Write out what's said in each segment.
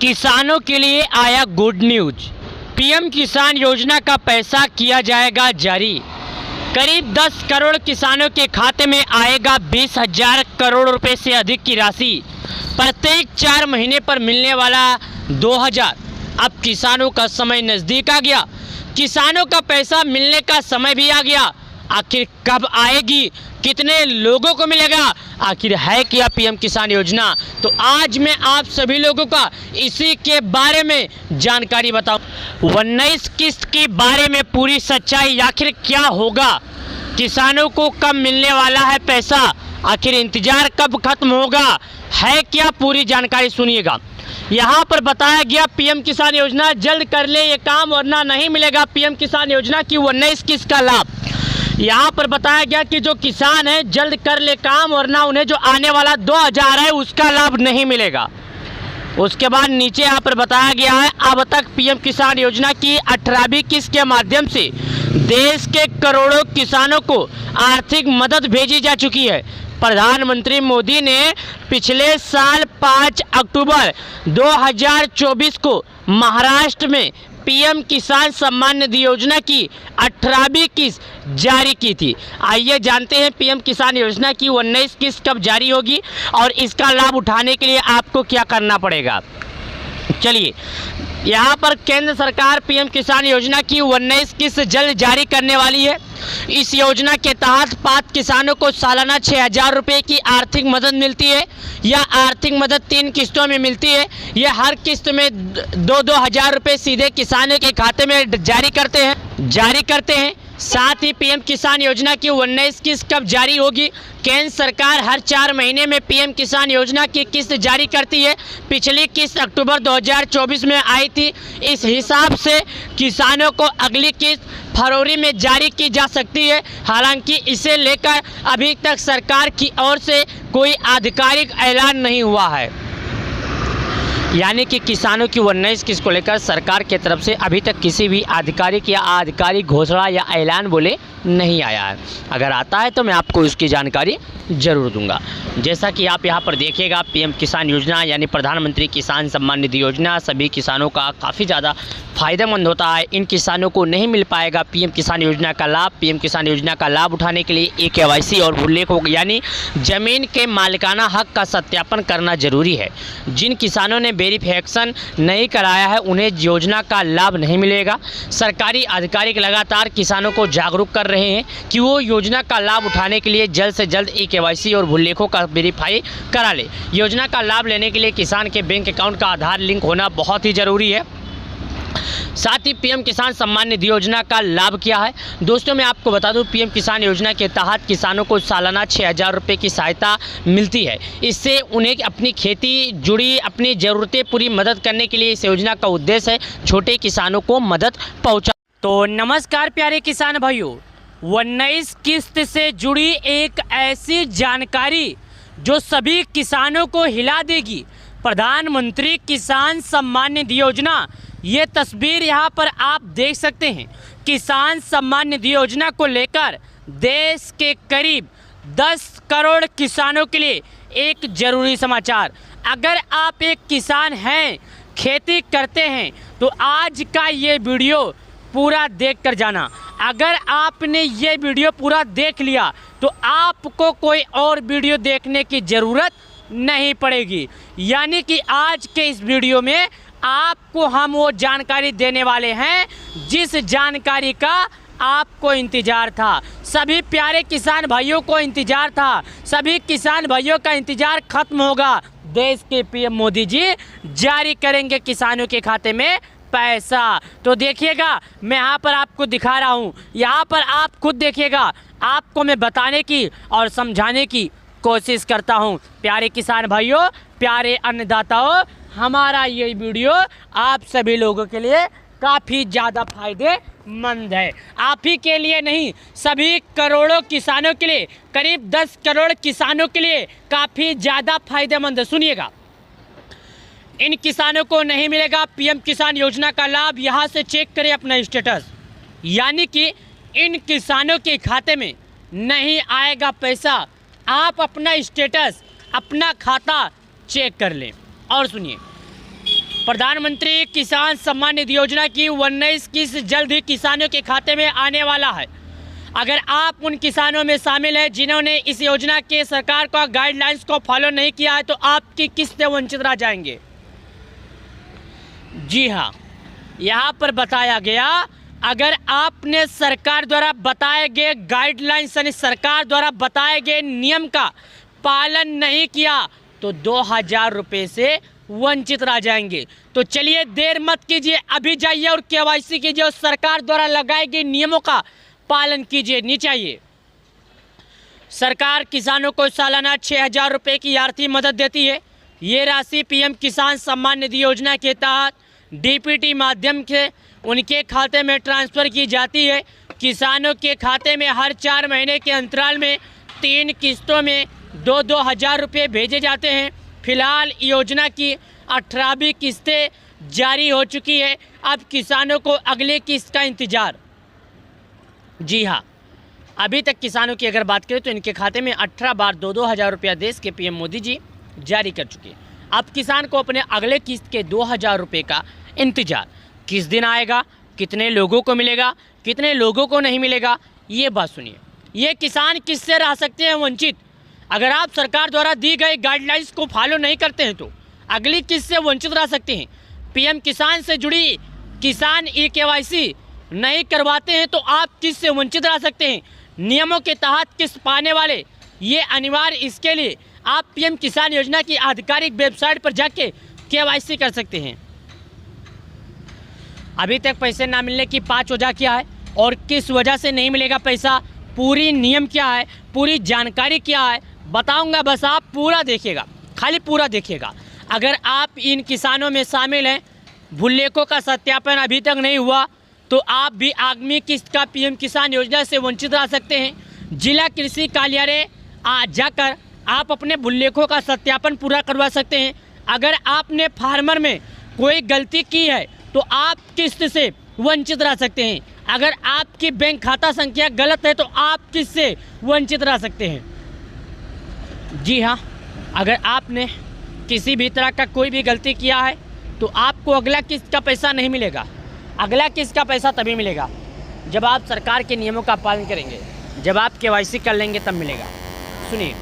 किसानों के लिए आया गुड न्यूज। पीएम किसान योजना का पैसा किया जाएगा जारी। करीब 10 करोड़ किसानों के खाते में आएगा 20,000 करोड़ रुपए से अधिक की राशि। प्रत्येक 4 महीने पर मिलने वाला 2,000। अब किसानों का समय नज़दीक आ गया। किसानों का पैसा मिलने का समय भी आ गया। आखिर कब आएगी, कितने लोगों को मिलेगा, आखिर है क्या पीएम किसान योजना? तो आज मैं आप सभी लोगों का इसी के बारे में जानकारी बताऊं। 19 किस्त के बारे में पूरी सच्चाई, आखिर क्या होगा, किसानों को कब मिलने वाला है पैसा, आखिर इंतजार कब खत्म होगा, है क्या, पूरी जानकारी सुनिएगा। यहाँ पर बताया गया पीएम किसान योजना जल्द कर ले ये काम वरना नहीं मिलेगा पीएम किसान योजना की 19 किस्त का लाभ। यहाँ पर बताया गया कि जो किसान है जल्द कर ले काम वरना उन्हें जो आने वाला 2,000 है उसका लाभ नहीं मिलेगा। उसके बाद नीचे यहाँ पर बताया गया है अब तक पीएम किसान योजना की 18वीं किस्त के माध्यम से देश के करोड़ों किसानों को आर्थिक मदद भेजी जा चुकी है। प्रधानमंत्री मोदी ने पिछले साल 5 अक्टूबर 2024 को महाराष्ट्र में पीएम किसान सम्मान निधि योजना की 18वीं किस्त जारी की थी। आइए जानते हैं पीएम किसान योजना की 19 किस्त कब जारी होगी और इसका लाभ उठाने के लिए आपको क्या करना पड़ेगा। चलिए, यहाँ पर केंद्र सरकार पीएम किसान योजना की 19 किस्त जल्द जारी करने वाली है। इस योजना के तहत पात्र किसानों को सालाना 6,000 रुपये की आर्थिक मदद मिलती है। यह आर्थिक मदद 3 किस्तों में मिलती है। यह हर किस्त में 2-2 हज़ार रुपये सीधे किसानों के खाते में जारी करते हैं। साथ ही पीएम किसान योजना की 19 किस्त कब जारी होगी? केंद्र सरकार हर 4 महीने में पीएम किसान योजना की किस्त जारी करती है। पिछली किस्त अक्टूबर 2024 में आई थी। इस हिसाब से किसानों को अगली किस्त फरवरी में जारी की जा सकती है। हालांकि इसे लेकर अभी तक सरकार की ओर से कोई आधिकारिक ऐलान नहीं हुआ है। यानी कि किसानों की 19 किस्त को लेकर सरकार की तरफ से अभी तक किसी भी आधिकारिक या आधिकारिक घोषणा या ऐलान बोले नहीं आया है। अगर आता है तो मैं आपको इसकी जानकारी ज़रूर दूंगा। जैसा कि आप यहाँ पर देखिएगा पीएम किसान योजना यानी प्रधानमंत्री किसान सम्मान निधि योजना सभी किसानों का काफ़ी ज़्यादा फ़ायदेमंद होता है। इन किसानों को नहीं मिल पाएगा पीएम किसान योजना का लाभ। पीएम किसान योजना का लाभ उठाने के लिए KYC और उल्लेख हो यानी ज़मीन के मालिकाना हक का सत्यापन करना ज़रूरी है। जिन किसानों ने वेरिफिकेशन नहीं कराया है उन्हें योजना का लाभ नहीं मिलेगा। सरकारी अधिकारी लगातार किसानों को जागरूक कर रहे हैं कि वो योजना का लाभ उठाने के लिए जल्द से जल्द KYC और भूलेखों का वेरीफाई करा ले। योजना का लाभ लेने के लिए किसान के बैंक अकाउंट का आधार लिंक होना बहुत ही ज़रूरी है। साथ ही पीएम किसान सम्मान निधि योजना का लाभ क्या है दोस्तों, मैं आपको बता दूं पीएम किसान योजना के तहत किसानों को सालाना 6,000 रुपये की सहायता मिलती है। इससे उन्हें अपनी खेती जुड़ी अपनी ज़रूरतें पूरी मदद करने के लिए इस योजना का उद्देश्य है छोटे किसानों को मदद पहुँचा। तो नमस्कार प्यारे किसान भाइयों, 19 किस्त से जुड़ी एक ऐसी जानकारी जो सभी किसानों को हिला देगी। प्रधानमंत्री किसान सम्मान निधि योजना, ये तस्वीर यहाँ पर आप देख सकते हैं। किसान सम्मान निधि योजना को लेकर देश के करीब 10 करोड़ किसानों के लिए एक ज़रूरी समाचार। अगर आप एक किसान हैं, खेती करते हैं तो आज का ये वीडियो पूरा देख कर जाना। अगर आपने ये वीडियो पूरा देख लिया तो आपको कोई और वीडियो देखने की ज़रूरत नहीं पड़ेगी। यानी कि आज के इस वीडियो में आपको हम वो जानकारी देने वाले हैं जिस जानकारी का आपको इंतज़ार था। सभी प्यारे किसान भाइयों को इंतज़ार था। सभी किसान भाइयों का इंतज़ार खत्म होगा। देश के पीएम मोदी जी जारी करेंगे किसानों के खाते में पैसा। तो देखिएगा, मैं यहाँ पर आपको दिखा रहा हूँ, यहाँ पर आप खुद देखिएगा। आपको मैं बताने की और समझाने की कोशिश करता हूँ। प्यारे किसान भाइयों, प्यारे अन्नदाताओं, हमारा ये वीडियो आप सभी लोगों के लिए काफ़ी ज़्यादा फायदेमंद है। आप ही के लिए नहीं, सभी करोड़ों किसानों के लिए, करीब 10 करोड़ किसानों के लिए काफ़ी ज़्यादा फायदेमंद है। सुनिएगा, इन किसानों को नहीं मिलेगा पीएम किसान योजना का लाभ। यहाँ से चेक करें अपना स्टेटस, यानी कि इन किसानों के खाते में नहीं आएगा पैसा। आप अपना स्टेटस, अपना खाता चेक कर लें। और सुनिए, प्रधानमंत्री किसान सम्मान निधि योजना की 19 किस्त जल्द ही किसानों के खाते में आने वाला है। अगर आप उन किसानों में शामिल हैं जिन्होंने इस योजना के सरकार का गाइडलाइंस को फॉलो नहीं किया है तो आपकी किस्तें वंचित रह जाएंगे। जी हाँ, यहाँ पर बताया गया, अगर आपने सरकार द्वारा बताए गए गाइडलाइंस यानी सरकार द्वारा बताए गए नियम का पालन नहीं किया तो 2000 रुपये से वंचित रह जाएंगे। तो चलिए देर मत कीजिए, अभी जाइए और केवाईसी कीजिए और सरकार द्वारा लगाए गए नियमों का पालन कीजिए। नीचे आइए। सरकार किसानों को सालाना 6000 रुपये की आर्थिक मदद देती है। ये राशि पीएम किसान सम्मान निधि योजना के तहत डीपीटी माध्यम से उनके खाते में ट्रांसफ़र की जाती है। किसानों के खाते में हर 4 महीने के अंतराल में 3 किस्तों में 2-2 हज़ार रुपये भेजे जाते हैं। फिलहाल योजना की 18वीं किस्तें जारी हो चुकी है। अब किसानों को अगले किस्त का इंतज़ार। जी हाँ, अभी तक किसानों की अगर बात करें तो इनके खाते में 18 बार 2-2 हज़ार रुपया देश के पीएम मोदी जी जारी कर चुके हैं। अब किसान को अपने अगले किस्त के 2000 रुपये का इंतज़ार। किस दिन आएगा, कितने लोगों को मिलेगा, कितने लोगों को नहीं मिलेगा, ये बात सुनिए। ये किसान किससे रह सकते हैं वंचित? अगर आप सरकार द्वारा दी गई गाइडलाइंस को फॉलो नहीं करते हैं तो अगली किस्त से वंचित रह सकते हैं। पीएम किसान से जुड़ी किसान ई-केवाईसी नहीं करवाते हैं तो आप किस्त से वंचित रह सकते हैं। नियमों के तहत किस्त पाने वाले ये अनिवार्य, इसके लिए आप पीएम किसान योजना की आधिकारिक वेबसाइट पर जाके केवाईसी कर सकते हैं। अभी तक पैसे ना मिलने की 5 वजह क्या है और किस वजह से नहीं मिलेगा पैसा, पूरी नियम क्या है, पूरी जानकारी क्या है बताऊंगा। बस आप पूरा देखिएगा, खाली पूरा देखिएगा। अगर आप इन किसानों में शामिल हैं, भुल्लेखों का सत्यापन अभी तक नहीं हुआ तो आप भी आगामी किस्त का पीएम किसान योजना से वंचित रह सकते हैं। जिला कृषि कार्यालय आज जाकर आप अपने भुल्लेखों का सत्यापन पूरा करवा सकते हैं। अगर आपने फार्मर में कोई गलती की है तो आप किस्त से वंचित रह सकते हैं। अगर आपकी बैंक खाता संख्या गलत है तो आप किस्त से वंचित रह सकते हैं। जी हाँ, अगर आपने किसी भी तरह का कोई भी गलती किया है तो आपको अगला किस्त का पैसा नहीं मिलेगा। अगला किस्त का पैसा तभी मिलेगा जब आप सरकार के नियमों का पालन करेंगे, जब आप केवाईसी कर लेंगे तब मिलेगा। सुनिए,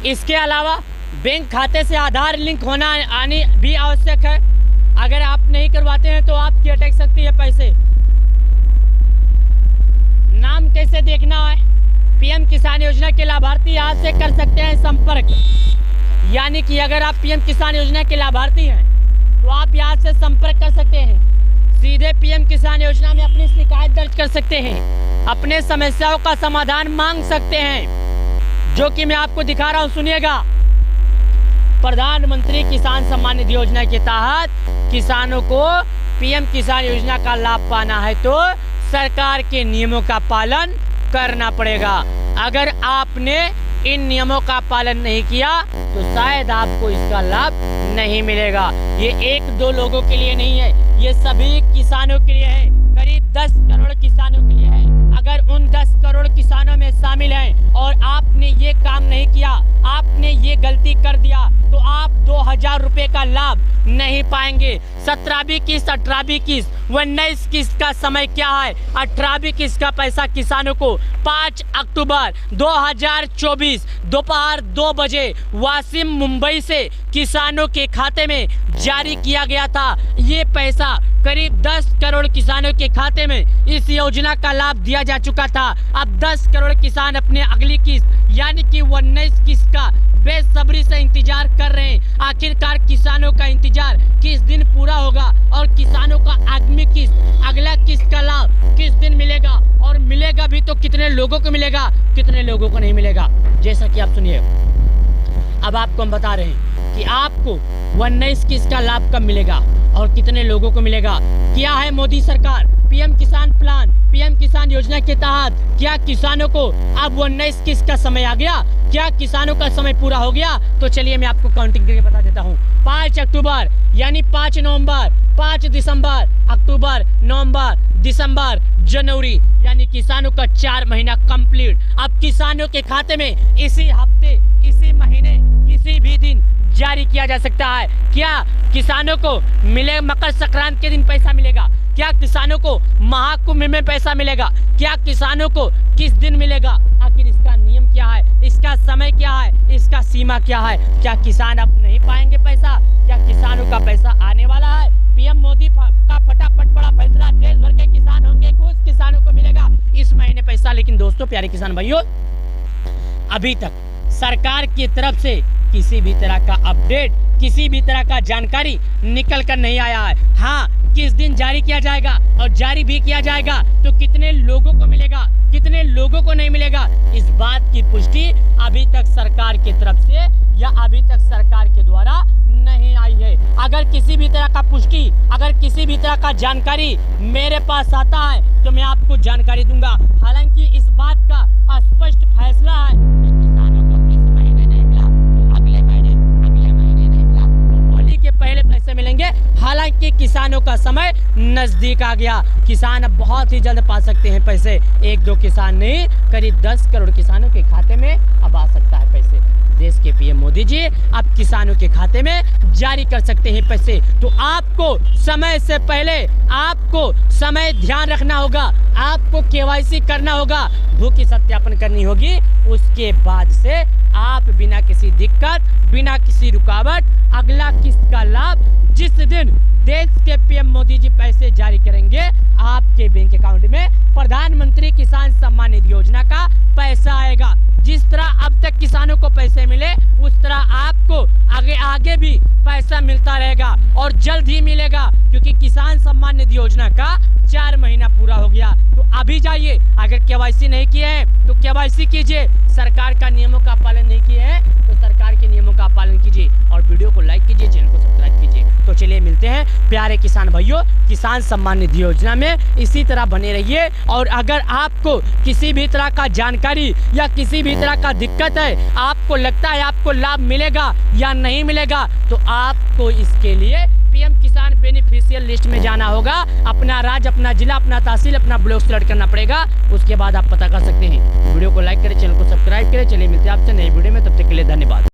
इसके अलावा बैंक खाते से आधार लिंक होना आनी भी आवश्यक है। अगर आप नहीं करवाते हैं तो आपकी अटक सकती है पैसे। नाम कैसे देखना है? पीएम किसान योजना के लाभार्थी आज से कर सकते हैं संपर्क। यानी कि अगर आप पीएम किसान योजना के लाभार्थी हैं तो आप यहाँ से संपर्क कर सकते हैं। सीधे पीएम किसान योजना में अपनी शिकायत दर्ज कर सकते हैं, अपने समस्याओं का समाधान मांग सकते हैं, जो कि मैं आपको दिखा रहा हूँ। सुनिएगा, प्रधानमंत्री किसान सम्मान निधि योजना के तहत किसानों को पीएम किसान योजना का लाभ पाना है तो सरकार के नियमों का पालन करना पड़ेगा। अगर आपने इन नियमों का पालन नहीं किया तो शायद आपको इसका लाभ नहीं मिलेगा। ये 1-2 लोगों के लिए नहीं है, ये सभी किसानों के लिए है। करीब 10 करोड़ किसानों के लिए है। अगर उन 10 करोड़ किसानों में शामिल हैं और आपने ये काम नहीं किया, आपने ये गलती कर दिया तो आप 2000 रुपये का लाभ नहीं पाएंगे। 17वीं किस्त, 18वीं किस्त, 19 किस्त का समय क्या है? 18वीं किस्त का पैसा किसानों को 5 अक्टूबर 2024 दोपहर 2 बजे वासिम मुंबई से किसानों के खाते में जारी किया गया था। ये पैसा करीब 10 करोड़ किसानों के खाते में इस योजना का लाभ दिया जा चुका था। अब 10 करोड़ किसान अपने अगली किस्त यानी कि 19 किस्त का बेसब्री से इंतजार कर रहे हैं। आखिरकार किसानों का इंतजार किस दिन पूरा होगा और किसानों का आगामी किस्त, अगला किस्त का लाभ किस दिन मिलेगा और मिलेगा भी तो कितने लोगों को मिलेगा, कितने लोगों को नहीं मिलेगा। जैसा कि आप सुनिए, अब आपको हम बता रहे हैं कि आपको 19 किस्त का लाभ कब मिलेगा और कितने लोगों को मिलेगा। क्या है मोदी सरकार पीएम किसान प्लान, पीएम किसान योजना के तहत क्या किसानों को अब 19 किस्त का समय आ गया? क्या किसानों का समय पूरा हो गया? तो चलिए मैं आपको काउंटिंग करके बता देता हूँ। 5 अक्टूबर यानी 5 नवंबर, 5 दिसंबर, अक्टूबर, नवंबर, दिसंबर, जनवरी यानी किसानों का 4 महीना कंप्लीट। अब किसानों के खाते में इसी हफ्ते, इसी महीने, किसी भी दिन जारी किया जा सकता है। क्या किसानों को मिले मकर संक्रांति के दिन पैसा मिलेगा? क्या किसानों को महाकुंभ में पैसा मिलेगा? क्या किसानों को किस दिन मिलेगा? आखिर इसका नियम क्या है? इसका समय क्या है? इसका सीमा क्या है? क्या किसान अब नहीं पाएंगे पैसा? क्या किसानों का पैसा आने वाला है? पीएम मोदी का फटाफट बड़ा फैसला, देश भर के किसान होंगे खुश, किसानों को मिलेगा इस महीने पैसा। लेकिन दोस्तों, प्यारे किसान भाइयों, अभी तक सरकार की तरफ से किसी भी तरह का अपडेट, किसी भी तरह का जानकारी निकल कर नहीं आया है। हाँ, किस दिन जारी किया जाएगा और जारी भी किया जाएगा तो कितने लोगों को मिलेगा, कितने लोगों को नहीं मिलेगा, इस बात की पुष्टि अभी तक सरकार की तरफ से या अभी तक सरकार के द्वारा नहीं आई है। अगर किसी भी तरह का पुष्टि, अगर किसी भी तरह का जानकारी मेरे पास आता है तो मैं आपको जानकारी दूंगा। हालांकि इस बात का स्पष्ट फैसला है कि किसानों को इस महीने नहीं मिला तो अगले महीने नहीं मिला तो होली के पहले पैसे मिलेंगे। हालांकि किसानों का समय नजदीक आ गया, किसान अब बहुत ही जल्द पा सकते हैं पैसे। 1-2 किसान नहीं, करीब 10 करोड़ किसानों के खाते में अब आ सकता है पैसे। देश के पीएम मोदी जी अब किसानों के खाते में जारी कर सकते हैं पैसे। तो आपको समय से पहले, आपको समय ध्यान रखना होगा, आपको केवाईसी करना होगा, भूखी सत्यापन करनी होगी। उसके बाद से आप बिना किसी दिक्कत, बिना किसी रुकावट अगला किस्त का लाभ जिस दिन देश के पीएम मोदी जी पैसे जारी करेंगे आपके बैंक अकाउंट में, प्रधानमंत्री किसान सम्मान निधि योजना का पैसा आएगा। जिस तरह अब तक किसानों को पैसे मिले उस तरह आपको आगे भी पैसा मिलता रहेगा और जल्द ही मिलेगा, क्योंकि किसान सम्मान निधि योजना का 4 महीना पूरा हो गया। तो अभी जाइए, अगर केवाईसी नहीं किए हैं तो केवाईसी कीजिए, सरकार का नियमों का पालन नहीं किए हैं तो सरकार के नियमों का पालन कीजिए और वीडियो को लाइक कीजिए, चैनल को सब्सक्राइब कीजिए। तो चलिए मिलते हैं प्यारे किसान भाइयों, किसान सम्मान निधि योजना में इसी तरह बने रहिए। और अगर आपको किसी भी तरह का जानकारी या किसी भी तरह का दिक्कत है, आपको लगता है आपको लाभ मिलेगा या नहीं मिलेगा, तो आपको इसके लिए पीएम किसान बेनिफिशियल लिस्ट में जाना होगा। अपना राज्य, अपना जिला, अपना तहसील, अपना ब्लॉक सेलेक्ट करना पड़ेगा, उसके बाद आप पता कर सकते हैं। वीडियो को लाइक करें, चैनल को सब्सक्राइब करें। चलिए मिलते हैं आपसे नई वीडियो में, तब तक के लिए धन्यवाद।